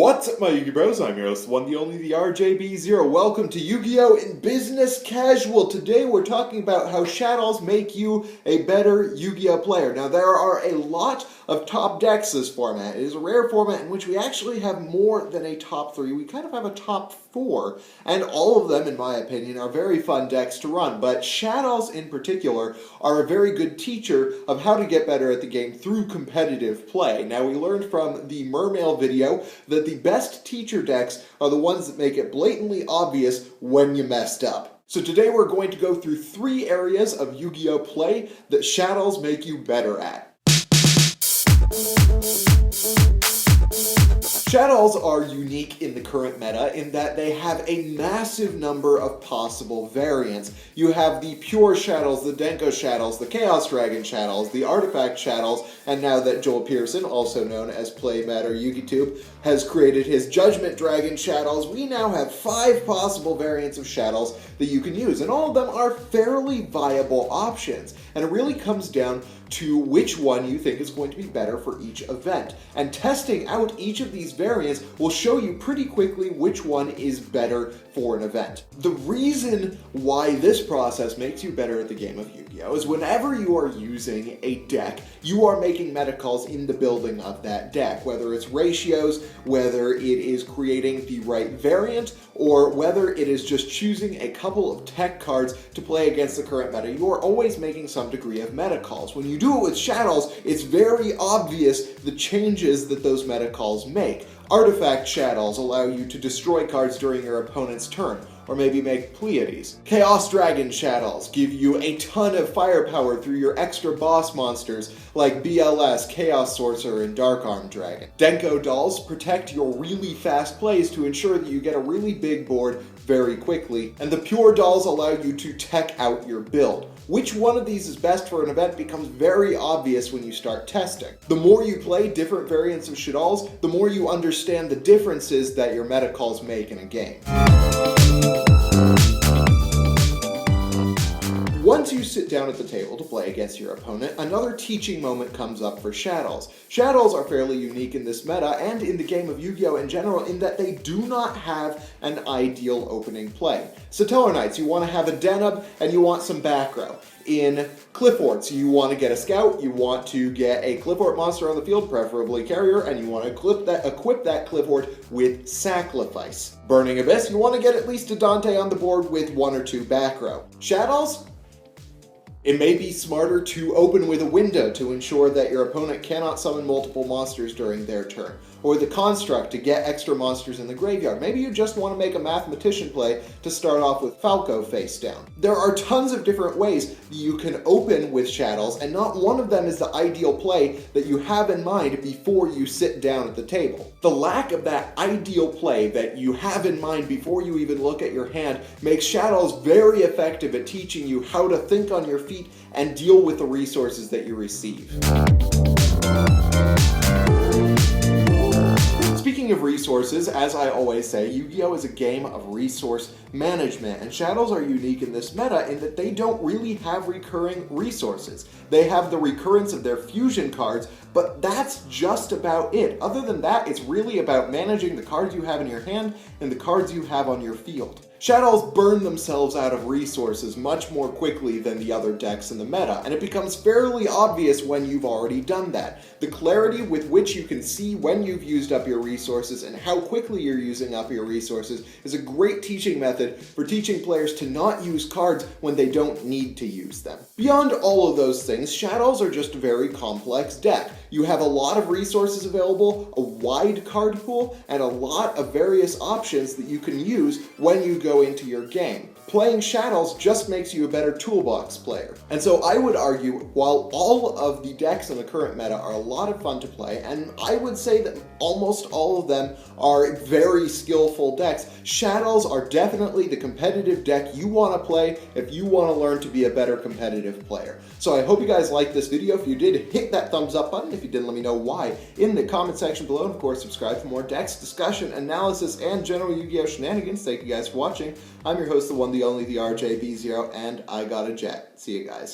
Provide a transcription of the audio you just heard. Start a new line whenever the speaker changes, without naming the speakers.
What's up, my Yu-Gi Bros? I'm your host, the one, the only, the RJB0. Welcome to Yu-Gi-Oh! In Business Casual. Today we're talking about how Shaddolls make you a better Yu-Gi-Oh! Player. Now, there are a lot of top decks this format. It is a rare format in which we actually have more than a top 3. We kind of have a top 4, and all of them, in my opinion, are very fun decks to run. But Shaddolls, in particular, are a very good teacher of how to get better at the game through competitive play. Now, we learned from the Mermail video that the best teacher decks are the ones that make it blatantly obvious when you messed up. So today we're going to go through 3 areas of Yu-Gi-Oh! Play that Shaddolls make you better at. Shaddolls are unique in the current meta in that they have a massive number of possible variants. You have the Pure Shaddolls, the Denko Shaddolls, the Chaos Dragon Shaddolls, the Artifact Shaddolls, and now that Joel Pearson, also known as PlayMatter YugiTube, has created his Judgment Dragon Shaddolls, we now have 5 possible variants of Shaddolls that you can use, and all of them are fairly viable options. And it really comes down to which one you think is going to be better for each event. And testing out each of these variants will show you pretty quickly which one is better for an event. The reason why this process makes you better at the game of Yu-Gi-Oh! Is whenever you are using a deck, you are making meta calls in the building of that deck, whether it's ratios, whether it is creating the right variant, or whether it is just choosing a couple of tech cards to play against the current meta. You are always making some degree of meta calls. When you do it with Shaddolls, it's very obvious the changes that those meta calls make. Artifact Shaddolls allow you to destroy cards during your opponent's turn, or maybe make Pleiades. Chaos Dragon Shaddolls give you a ton of firepower through your extra boss monsters like BLS, Chaos Sorcerer, and Dark Arm Dragon. Denko Dolls protect your really fast plays to ensure that you get a really big board very quickly, and the Pure Dolls allow you to tech out your build. Which one of these is best for an event becomes very obvious when you start testing. The more you play different variants of Shaddolls, the more you understand the differences that your meta calls make in a game. Once you sit down at the table to play against your opponent, another teaching moment comes up for Shaddolls. Shaddolls are fairly unique in this meta and in the game of Yu-Gi-Oh! In general in that they do not have an ideal opening play. Satellar Knights, you want to have a Deneb and you want some back row. In Qliphort, you want to get a scout, you want to get a Qliphort monster on the field, preferably carrier, and you want to equip that Qliphort with Sacrifice. Burning Abyss, you want to get at least a Dante on the board with 1 or 2 back row. Shaddolls? It may be smarter to open with a window to ensure that your opponent cannot summon multiple monsters during their turn, or the Construct to get extra monsters in the graveyard. Maybe you just want to make a Mathematician play to start off with Falco face down. There are tons of different ways that you can open with Shaddolls, and not one of them is the ideal play that you have in mind before you sit down at the table. The lack of that ideal play that you have in mind before you even look at your hand makes Shaddolls very effective at teaching you how to think on your feet and deal with the resources that you receive. Speaking of resources, as I always say, Yu-Gi-Oh! Is a game of resource management, and Shaddolls are unique in this meta in that they don't really have recurring resources. They have the recurrence of their fusion cards, but that's just about it. Other than that, it's really about managing the cards you have in your hand and the cards you have on your field. Shaddolls burn themselves out of resources much more quickly than the other decks in the meta, and it becomes fairly obvious when you've already done that. The clarity with which you can see when you've used up your resources and how quickly you're using up your resources is a great teaching method for teaching players to not use cards when they don't need to use them. Beyond all of those things, Shaddolls are just a very complex deck. You have a lot of resources available, a wide card pool, and a lot of various options that you can use when you go into your game. Playing Shaddolls just makes you a better toolbox player. And so I would argue, while all of the decks in the current meta are a lot of fun to play, and I would say that almost all of them are very skillful decks, Shaddolls are definitely the competitive deck you want to play if you want to learn to be a better competitive player. So I hope you guys liked this video. If you did, hit that thumbs up button. If you didn't, let me know why in the comment section below. And of course, subscribe for more decks, discussion, analysis, and general Yu-Gi-Oh! Shenanigans. Thank you guys for watching. I'm your host, the one, the only, the RJB0, and I got a jet. See you guys.